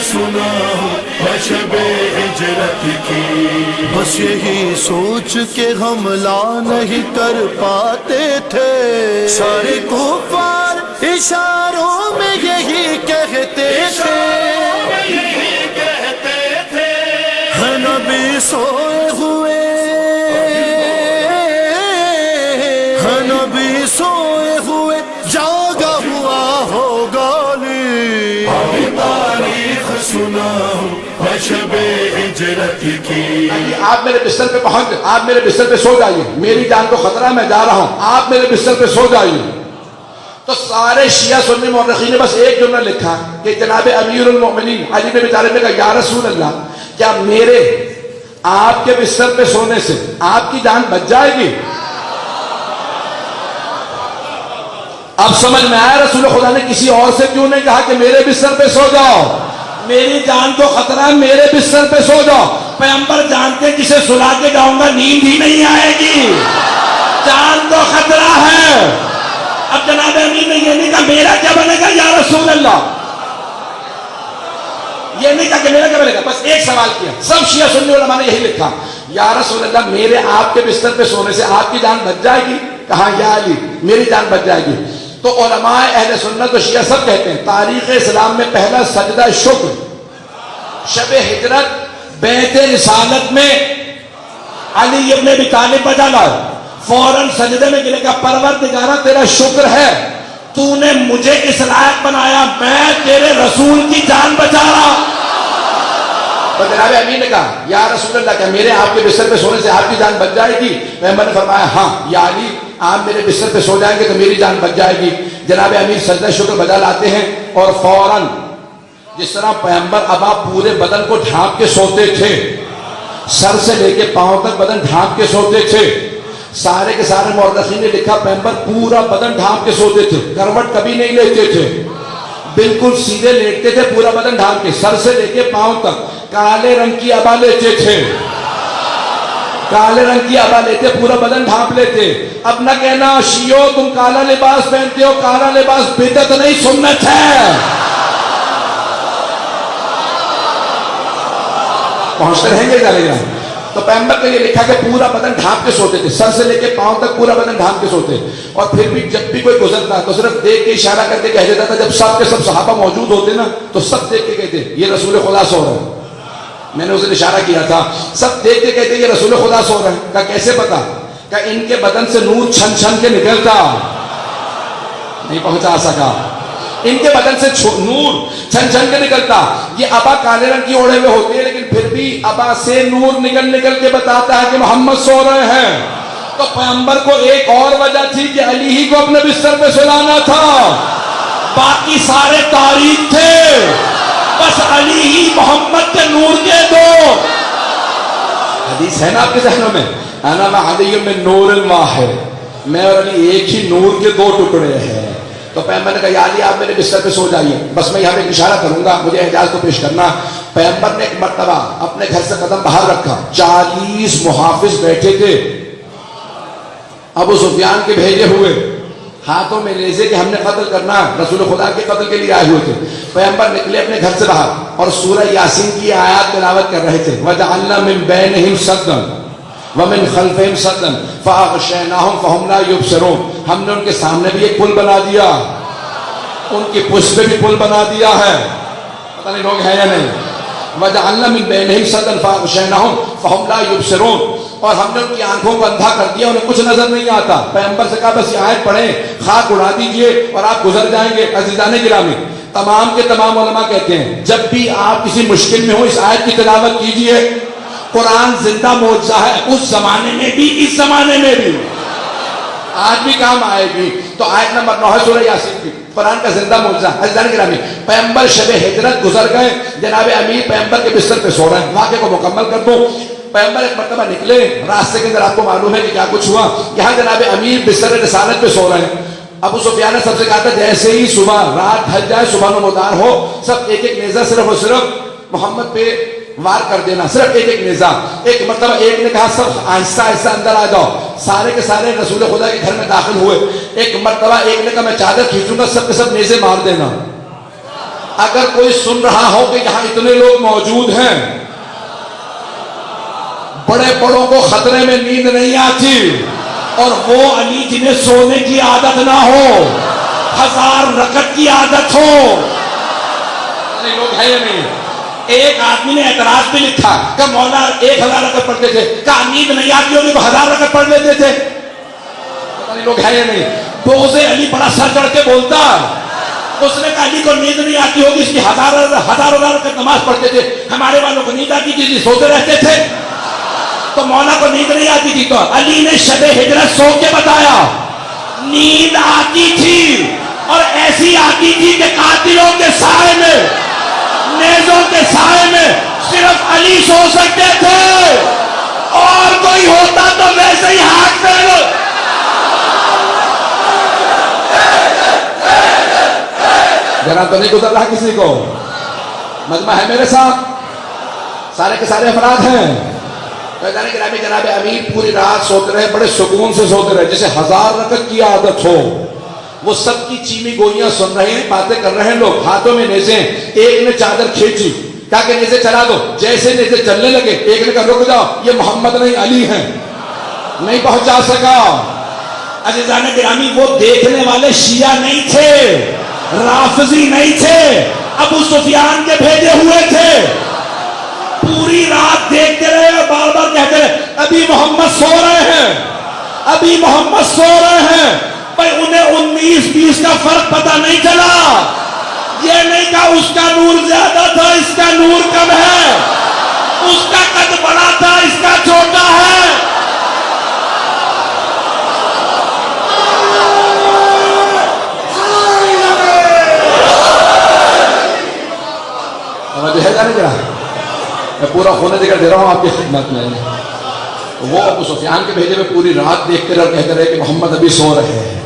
سنا ہوں میں شب ہجرت کی، بس یہی سوچ کے ہم لا نہیں کر پاتے تھے، سارے کفار اشاروں میں یہی کہتے تھے، ہے نبی سوئے ہوئے، ہے نبی سوئے ہوئے جاگا ہوا ہوگا علی، تاریخ سنا ہوں میں شب ہجرت کی۔ آپ میرے بستر پہ پہنچ، آپ میرے بستر پہ سو جائیے، میری جان کو خطرہ، میں جا رہا ہوں، آپ میرے بستر پہ سو جائیے۔ تو سارے شیعہ سنی مورخین نے بس ایک جملہ لکھا کہ جناب امیر المؤمنین علی بن ابی طالب نے کہا یا رسول اللہ، کیا میرے آپ کے بستر پہ سونے سے آپ کی جان بچ جائے گی؟ اب سمجھ میں آیا رسول خدا نے کسی اور سے کیوں نہیں کہا کہ میرے بستر پہ سو جاؤ، میری جان کو خطرہ ہے، میرے بستر پہ سو جاؤ۔ پیغمبر جانتے کسے سلا کے جاؤں گا نیند ہی نہیں آئے گی، جان کو خطرہ ہے۔ اب جناب امیر نے یہ نہیں کہا میرا کیا بنے گا یا رسول اللہ، یہ نہیں کہا کہ میرا کیا بنے گا، بس ایک سوال کیا۔ سب شیعہ سنی علماء نے یہی لکھا یا رسول اللہ میرے آپ کے بستر پہ سونے سے آپ کی جان بچ جائے گی؟ کہا یا علی میری جان بچ جائے گی۔ تو علماء اہل سنت و شیعہ سب کہتے ہیں تاریخ اسلام میں پہلا سجدہ شکر شب ہجرت بیت رسالت میں علی ابن ابی طالب بجا لائے، فوراً سجدے میں گرے، کا پروردگارہ تیرا شکر ہے تو نے مجھے اس لائق بنایا، میں تیرے رسول کی جان بچا رہا۔ تو جناب امین نے کہا یا رسول اللہ کیا میرے آپ کے بستر پہ سونے سے آپ کی جان بچ جائے گی؟ پیغمبر نے فرمایا ہاں یا علی آپ میرے بستر پہ سو جائیں گے تو میری جان بچ جائے گی۔ جناب امیر سجدہ شکر بجا لاتے ہیں اور فوراً جس طرح پیغمبر ابا پورے بدن کو ڈھانپ کے سوتے تھے، سر سے لے کے پاؤں تک بدن ڈھانپ کے سوتے تھے، سارے کے سارے مورخین نے لکھا پیغمبر پورا بدن ڈھانپ کے سوتے تھے، کروٹ کبھی نہیں لیتے تھے، بالکل سیدھے لیٹتے تھے، پورا بدن ڈھانپ کے، سر سے لے کے پاؤں تک کالے رنگ کی ابا لیتے تھے، کالے رنگ کی ابا لیتے، پورا بدن ڈھانپ لیتے۔ اب نہ کہنا شیعو تم کالا لباس پہنتے ہو، کالا لباس بدعت نہیں سنت ہے۔ پہنچتے رہیں گے جانے جانے۔ تو پیغمبر نے یہ لکھا کہ پورا بدن ڈھانپ کے سوتے تھے، سر سے لے کے پاؤں تک پورا بدن ڈھانپ کے سوتے، اور پھر بھی جب بھی کوئی گزرتا تو صرف دیکھ کے اشارہ کر کے کہہ دیتا تھا، جب سب کے سب صحابہ موجود ہوتے نا تو سب دیکھ کے کہتے یہ رسول خدا سو رہا ہے۔ میں نے اسے اشارہ کیا تھا، سب دیکھ کے کہتے یہ رسول خدا سو رہا ہے۔ کہا کیسے پتا؟ کہ ان کے بدن سے نور چھن چھن کے نکلتا، نہیں پہنچا سکا، ان کے بدن سے نور چھن چھن کے نکلتا۔ یہ ابا کالے رنگ کی اوڑھے ہوئے ہوتے ہیں لیکن پھر بھی ابا سے نور نکل نکل کے بتاتا ہے کہ محمد سو رہے ہیں۔ تو پیغمبر کو ایک اور وجہ تھی کہ علی ہی کو اپنے بستر پہ سلانا تھا، باقی سارے تاریخ تھے، بس علی ہی محمد کے نور کے دو۔ حدیث ہے نا آپ کے ذہنوں میں، انا مع علی من نور واحد، میں اور علی ایک ہی نور کے دو ٹکڑے ہیں۔ تو پیغمبر نے کہا یا علی آپ میرے بستر پہ سو جائیے، بس میں یہاں پہ اشارہ کروں گا، مجھے اعجاز کو پیش کرنا۔ پیغمبر نے ایک مرتبہ اپنے گھر سے قدم باہر رکھا، 40 محافظ بیٹھے تھے ابو سفیان کے بھیجے ہوئے، ہاتھوں میں نیزے کہ ہم نے قتل کرنا، رسول خدا کے قتل کے لیے آئے ہوئے تھے۔ پیغمبر نکلے اپنے گھر سے باہر اور سورہ یاسین کی آیات تلاوت کر رہے تھے، وَجَعَلْنَا مِن بَيْنِهِمْ سَدًّا وَمِنْ خَلْفِهِمْ سَدًّا فَأَغْشَيْنَاهُمْ فَهُمْ لَا يُبْصِرُونَ، ہم نے ان کے سامنے بھی ایک پل بنا دیا، ان کی پشت پہ بھی پل بنا دیا ہے، پتہ نہیں لوگ ہیں یا نہیں۔ وَجَعَلْنَا مِن بَيْنِهِمْ سَدًّا فَأَغْشَيْنَاهُمْ فَهُمْ لَا يُبْصِرُونَ، اور ہم نے ان کی آنکھوں کو اندھا کر دیا، انہیں کچھ نظر نہیں آتا۔ پیغمبر سے کہا بس یہ آیت پڑھیں، خاک اڑا دیجئے اور آپ گزر جائیں گے۔ عزیزان گرامی، تمام کے تمام علماء کہتے ہیں جب بھی آپ کسی مشکل میں ہو اس آیت کی تلاوت کیجئے، قرآن زندہ معجزہ ہے، اس زمانے میں بھی اس زمانے میں بھی آج بھی کام آئے گی۔ تو آیت نمبر 9 ہے سورہ یاسین کی، قرآن کا زندہ معجزہ۔ عزیزان گرامی، پیغمبر شب ہجرت گزر گئے، جناب امیر پیغمبر کے بستر پہ سو رہے ہیں۔ واقعے کو مکمل کر دوں، پیغمبر ایک مرتبہ نکلے، راستے کے اندر آپ کو معلوم ہے کہ کیا کچھ ہوا۔ یہاں جناب امیر بستر رسالت پہ سو رہے ہیں۔ ابو سفیان نے سب سے کہا تھا جیسے ہی صبح رات ڈھل جائے، صبح نمودار ہو، سب ایک ایک نیزہ صرف اور صرف محمد پہ وار کر دینا، صرف ایک ایک نیزہ۔ ایک مرتبہ ایک نے کہا سب آہستہ آہستہ اندر آ جاؤ، سارے کے سارے رسول خدا کے گھر میں داخل ہوئے۔ ایک مرتبہ ایک نے کہا میں چادر کھینچوں گا، سب کے سب نیزے مار دینا۔ اگر کوئی سن رہا ہو کہ یہاں اتنے لوگ موجود ہیں، بڑے بڑوں کو خطرے میں نیند نہیں آتی، اور وہ علی جنہیں سونے کی عادت نہ ہو، 1000 رکعت کی عادت ہو، لوگ ہے یا نہیں؟ ایک آدمی نے اعتراض بھی لکھا کہ مولا 1000 رکعت پڑھتے تھے، کہا نیند نہیں آتی ہوگی تو 1000 رکعت پڑھ لیتے تھے، لوگ ہے یا نہیں؟ بغض علی بڑا سر چڑھ کے بولتا، اس نے کہا علی کو نیند نہیں آتی ہوگی اس کی ہزار رکعت نماز پڑھتے تھے، ہمارے والوں کو نیند آتی تھی سوتے رہتے تھے، تو مولا کو نیند نہیں آتی تھی، تو علی نے شب ہجرت سو کے بتایا نیند آتی تھی، اور ایسی آتی تھی کہ قاتلوں کے سائے میں، نیزوں کے سائے میں صرف علی سو سکتے تھے، اور کوئی ہوتا تو ویسے ہی ہاتھ پھیلو۔ ذرا تو نہیں گزر رہا کسی کو؟ مجمع ہے میرے ساتھ؟ سارے کے سارے افراد ہیں؟ جناب امیر پوری رات سوتے رہے، بڑے سکون سے سوتے رہے، جیسے 1000 رکعت کی عادت ہو۔ وہ سب کی چیمی گوئیاں سن رہے ہیں، باتیں کر رہے ہیں لوگ، ہاتھوں میں نیزیں، ایک نے چادر کھینچی، کہا کہ نیزے چلا دو، جیسے نیزے چلنے لگے ایک نے کہا رک جاؤ، یہ محمد نہیں علی ہیں، نہیں پہنچا سکا۔ عزیزان گرامی، وہ دیکھنے والے شیعہ نہیں تھے، رافضی نہیں تھے، ابو سفیان کے بھیجے ہوئے تھے، پوری رات دیکھتے رہے اور بار بار کہتے رہے ابھی محمد سو رہے ہیں، ابھی محمد سو رہے ہیں۔ بھائی انہیں 19-20 کا فرق پتہ نہیں چلا، یہ نہیں کہا اس کا نور زیادہ تھا اس کا نور کم ہے، اس کا قد بڑا تھا اس کا چھوٹا ہے۔ سمجھ ہے جانے کیا؟ میں پورا ہونے ذکر دے رہا ہوں آپ کی خدمت میں۔ وہ ابو سفیان کے بھیجے میں پوری رات دیکھتے رہے، کہتے رہے کہ محمد ابھی سو رہے ہیں۔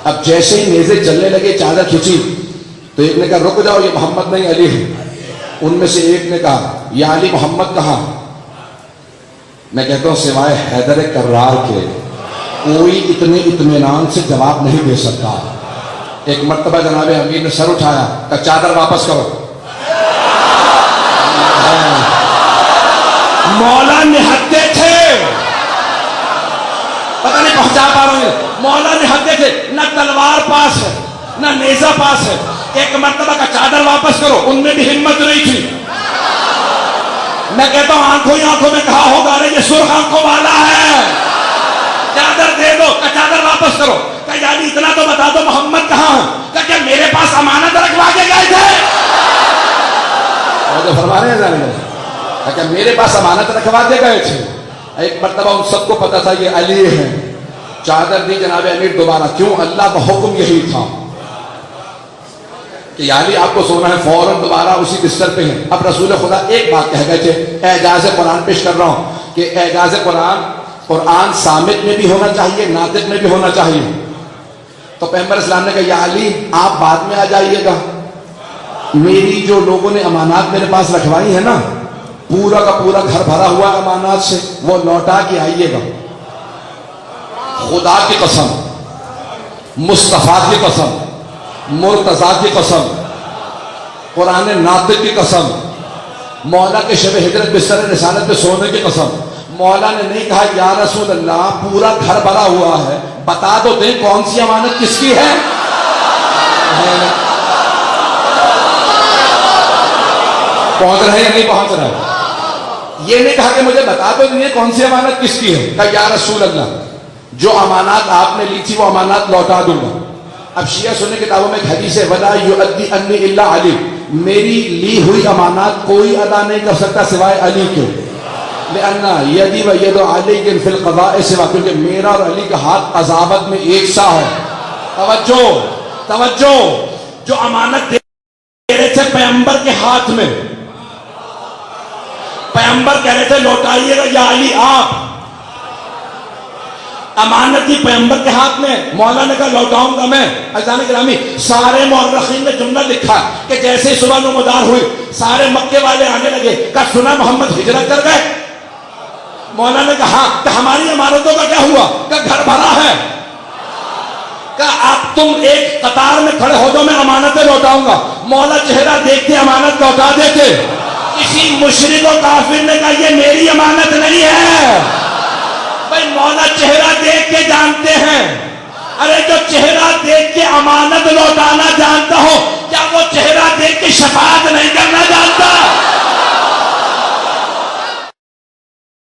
اب جیسے ہی نیزے چلنے لگے، چادر کھینچی، تو ایک نے کہا رک جاؤ، یہ محمد نہیں علی ہے۔ ان میں سے ایک نے کہا یا علی محمد کہاں؟ میں کہتا ہوں سوائے حیدر کرار کے کوئی اتنے اطمینان سے جواب نہیں دے سکتا۔ ایک مرتبہ جناب امیر نے سر اٹھایا، کہا چادر واپس کرو۔ مولا نہتے تھے، پتہ نہیں پہنچا پا رہے ہیں، مولا نہتے تھے، نہ تلوار پاس ہے نہ نیزہ پاس ہے۔ ایک مرتبہ کا چادر واپس کرو، ان میں بھی ہمت نہیں تھی۔ میں کہتا ہوں آنکھوں ہی آنکھوں میں کہا ہوگا رہے یہ سرخ آنکھوں والا ہے، چادر دے دو، کہ چادر واپس کرو۔ کہ یعنی اتنا تو بتا دو محمد کہاں ہے؟ کہ میرے پاس امانت رکھوا کے گئے تھے، فرما رہے ہیں کہ میرے پاس امانت رکھوا کے گئے تھے۔ ایک مرتبہ ان سب کو پتا تھا یہ علی ہے، چادر دی جناب امیر دوبارہ، کیوں؟ اللہ کا حکم یہی تھا کہ علی آپ کو سونا ہے، فوراً دوبارہ اسی بستر پہ ہیں۔ اب رسول خدا ایک بات کہہ گئے تھے، اعجاز قرآن پیش کر رہا ہوں کہ اعجاز قرآن صامت میں بھی ہونا چاہیے، ناطق میں بھی ہونا چاہیے۔ تو پیغمبر اسلام نے کہا یا علی آپ بعد میں آ جائیے گا، میری جو لوگوں نے امانات میرے پاس رکھوائی ہے نا، پورا کا پورا گھر بھرا ہوا امانات سے، وہ لوٹا کے آئیے گا۔ خدا کی قسم، مصطفیٰ کی قسم، مرتضیٰ کی قسم، قرآن ناطق کی قسم، مولا کے شب ہجرت بستر رسالت پہ سونے کی قسم، مولا نے نہیں کہا یا رسول اللہ پورا گھر بھرا ہوا ہے، بتا تو دیں کون سی امانت کس کی ہے۔ پہنچ رہے یا نہیں پہنچ رہے؟ یہ نہیں کہا کہ مجھے بتا دو دیں کون سی امانت کس کی ہے، کہا یا رسول اللہ جو امانات آپ نے لی تھی وہ امانات لوٹا دوں گا۔ اب شیعہ سننے کتابوں میں ایک حدیث ہے وَلَا يُؤَدِّي أَنِّي إِلَّا عَلِي، میری لی ہوئی امانات کوئی ادا نہیں کر سکتا سوائے علی کے، لِأَنَّ يَدِي وَيَدُ عَلِيٍّ فِي الْقَضَاءِ سِوَا، کیونکہ میرا اور علی کا ہاتھ قضاوت میں ایک سا ہے۔ توجہ، جو امانت دے رہے تھے پیغمبر کے ہاتھ میں، پیغمبر کہہ رہے تھے لوٹائیے گا یا علی آپ، امانت دی پیغمبر کے ہاتھ میں، مولا نے کہا لوٹاؤں گا میں۔ عزیزان گرامی سارے مورخین نے جملہ لکھا کہ جیسے صبح نمودار ہوئی سارے مکے والے آنے لگے، کہا سنا محمد ہجرت کر گئے؟ مولا نے کہا کہ ہماری امانتوں کا کیا ہوا؟ کہ گھر بھرا ہے۔ کہ آپ تم ایک قطار میں کھڑے ہو جاؤ میں امانتیں لوٹاؤں گا. مولا چہرہ دیکھ کے امانت لوٹا دیتے. کسی مشرک و کافر نے کہا یہ میری امانت نہیں ہے. بھائی مولا چہرہ دیکھ کے جانتے ہیں. ارے جو چہرہ دیکھ کے امانت لوٹانا جانتا ہو کیا وہ چہرہ دیکھ کے شفاعت